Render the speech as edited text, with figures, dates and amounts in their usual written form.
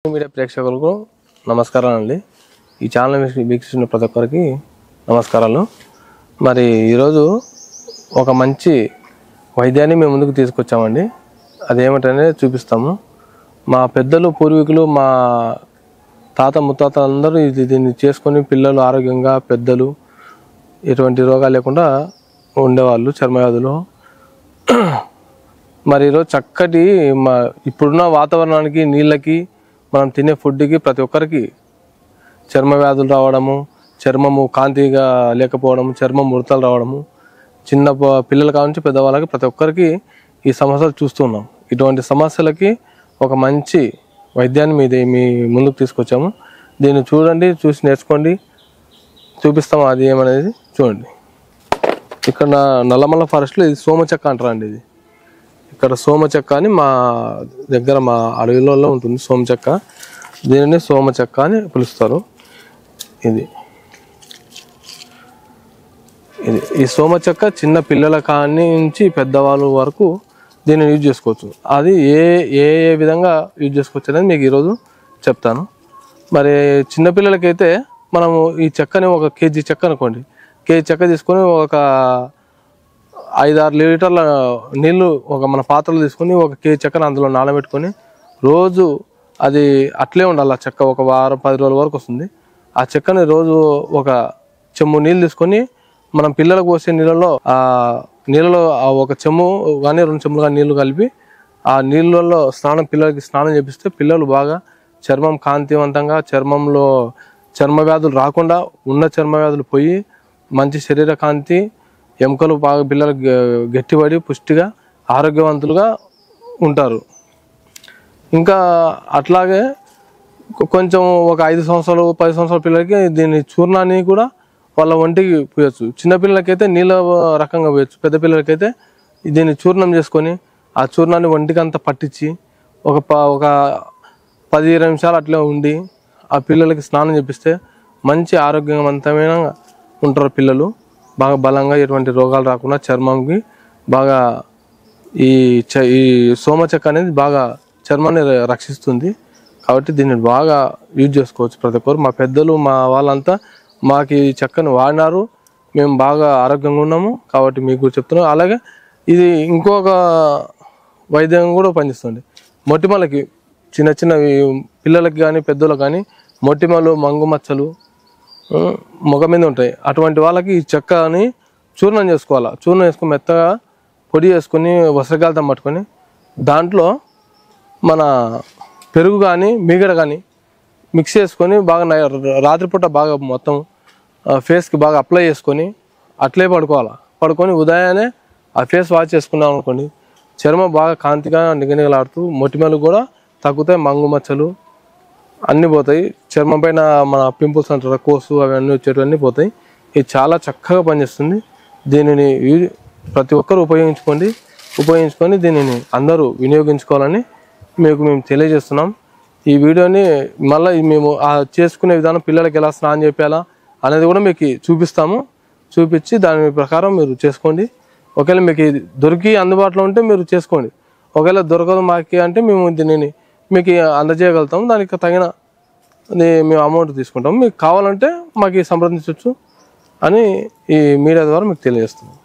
Media ప్రేక్షకులకు నమస్కారాలు అండి. ఈ ఛానల్ వీక్షిస్తున్న ప్రతి ఒక్కరికి నమస్కారాలు. మరి ఈరోజు ఒక మంచి వైద్యాన్ని మేము ముందుకు తీసుకొచ్చామండి. అదేమిటనే చూపిస్తాము. మా పెద్దలు పూర్వీకులు మా తాత ముత్తాత అందరూ దీన్ని చేసుకొని పిల్లలు ఆరోగ్యంగా పెద్దలు ఎటువంటి రోగాలు లేకుండా ఉండేవాళ్ళు చర్మవ్యాధులు. మరి ఈరోజు చక్కటి ఇప్పుడున్న వాతావరణానికి నీళ్ళకి మనం తినే ఫుడ్కి ప్రతి ఒక్కరికి చర్మ వ్యాధులు రావడము, చర్మము కాంతిగా లేకపోవడము, చర్మం ముడతలు రావడము, చిన్న పిల్లల కావచ్చు పెద్దవాళ్ళకి ప్రతి ఒక్కరికి ఈ సమస్యలు చూస్తున్నాం. ఇటువంటి సమస్యలకి ఒక మంచి వైద్యాన్ని మీ ముందుకు తీసుకొచ్చాము. దీన్ని చూడండి, చూసి నేర్చుకోండి, చూపిస్తాము. అది ఏమనేది చూడండి. ఇక్కడ నల్లమల్ల ఫారెస్ట్లో ఇది సోమచెక్క అంటారండి. ఇది ఇక్కడ సోమచెక్క అని మా దగ్గర మా అడవిలో ఉంటుంది సోమచెక్క. దీనిని సోమచెక్క అని పిలుస్తారు. ఇది ఈ సోమచెక్క చిన్న పిల్లల కాని నుంచి పెద్దవాళ్ళ వరకు దీన్ని యూజ్ చేసుకోవచ్చు. అది ఏ విధంగా యూజ్ చేసుకోవచ్చు అనేది మీకు ఈరోజు చెప్తాను. మరి చిన్నపిల్లలకైతే మనము ఈ చెక్కని ఒక కేజీ చెక్క అనుకోండి, కేజీ చెక్క తీసుకొని ఒక 5-6 లీటర్ల నీళ్ళు మన పాత్రలు తీసుకొని ఒక కేజీ చెక్కను అందులో నానబెట్టుకొని రోజు అది అట్లే ఉండాలి. ఆ చెక్క ఒక వారం 10 రోజుల వరకు వస్తుంది. ఆ చెక్కని రోజు ఒక చెంబు నీళ్ళు తీసుకొని మనం పిల్లలకు పోసే నీళ్ళలో ఒక చెంబు కానీ 2 చెంబులు కానీ నీళ్లు కలిపి ఆ నీళ్ళల్లో పిల్లలకి స్నానం చేపిస్తే పిల్లలు బాగా చర్మం కాంతివంతంగా, చర్మంలో చర్మ వ్యాధులు రాకుండా ఉన్న చర్మ వ్యాధులు పోయి మంచి శరీర కాంతి, ఎముకలు బాగా పిల్లలకు గట్టిపడి పుష్టిగా ఆరోగ్యవంతులుగా ఉంటారు. ఇంకా అట్లాగే కొంచెం ఒక 5 సంవత్సరాలు 10 సంవత్సరాల పిల్లలకి దీని చూర్ణాన్ని కూడా వాళ్ళ ఒంటికి పోయచ్చు. చిన్నపిల్లలకైతే నీళ్ళ రకంగా పోయచ్చు. పెద్ద పిల్లలకైతే దీన్ని చూర్ణం చేసుకొని ఆ చూర్ణాన్ని ఒంటికి అంతా పట్టించి ఒక 10-20 నిమిషాలు అట్లే ఉండి ఆ పిల్లలకి స్నానం చేపిస్తే మంచి ఆరోగ్యవంతమైన ఉంటారు పిల్లలు. బాగా బలంగా ఎటువంటి రోగాలు రాకుండా చర్మంకి బాగా ఈ సోమచెక్క అనేది బాగా చర్మాన్ని రక్షిస్తుంది. కాబట్టి దీన్ని బాగా యూజ్ చేసుకోవచ్చు ప్రతి ఒక్కరు. మా పెద్దలు మా వాళ్ళంతా మాకు ఈ చెక్కను వాడినారు, మేము బాగా ఆరోగ్యంగా ఉన్నాము. కాబట్టి మీకు చెప్తున్నాం. అలాగే ఇది ఇంకొక వైద్యం కూడా పనిచేస్తుంది. మొటిమలకి చిన్న పిల్లలకి కానీ పెద్దలకు కానీ మొటిమలు, మంగు మచ్చలు ముఖం మీద ఉంటాయి. అటువంటి వాళ్ళకి ఈ చెక్కని చూర్ణం చేసుకోవాలి. చూర్ణం చేసుకొని మెత్తగా పొడి చేసుకొని వస్త్రగాలితం పట్టుకొని దాంట్లో మన పెరుగు కానీ మీగడ కానీ మిక్స్ చేసుకొని బాగా రాత్రిపూట బాగా మొత్తం ఫేస్కి బాగా అప్లై చేసుకొని అట్లే పడుకోవాలి. పడుకొని ఉదయాన్నే ఆ ఫేస్ వాష్ చేసుకున్నాం అనుకోండి, చర్మం బాగా కాంతిగా నిగనిగలాడుతూ మొటిమలు కూడా తగ్గుతాయి, మంగు మచ్చలు అన్నీ పోతాయి. చర్మం పైన మన పింపుల్స్ అంటారు, కోసు అవన్నీ వచ్చేటివన్నీ పోతాయి. ఇది చాలా చక్కగా పనిచేస్తుంది. దీనిని ప్రతి ఒక్కరు ఉపయోగించుకొని దీనిని అందరూ వినియోగించుకోవాలని మేము తెలియజేస్తున్నాం. ఈ వీడియోని మళ్ళీ మేము చేసుకునే విధానం, పిల్లలకి ఎలా స్నానం చేయాలా అనేది కూడా మీకు చూపించి దాని ప్రకారం మీరు చేసుకోండి. ఒకవేళ మీకు దొరికి అందుబాటులో ఉంటే మీరు చేసుకోండి. ఒకవేళ దొరకదు మాకు అంటే మేము దీనిని మీకు అందజేయగలుగుతాము. దానికి తగిన మేము అమౌంట్ తీసుకుంటాము. మీకు కావాలంటే మాకు సంప్రదించవచ్చు అని ఈ మీడియా ద్వారా మీకు తెలియజేస్తున్నాం.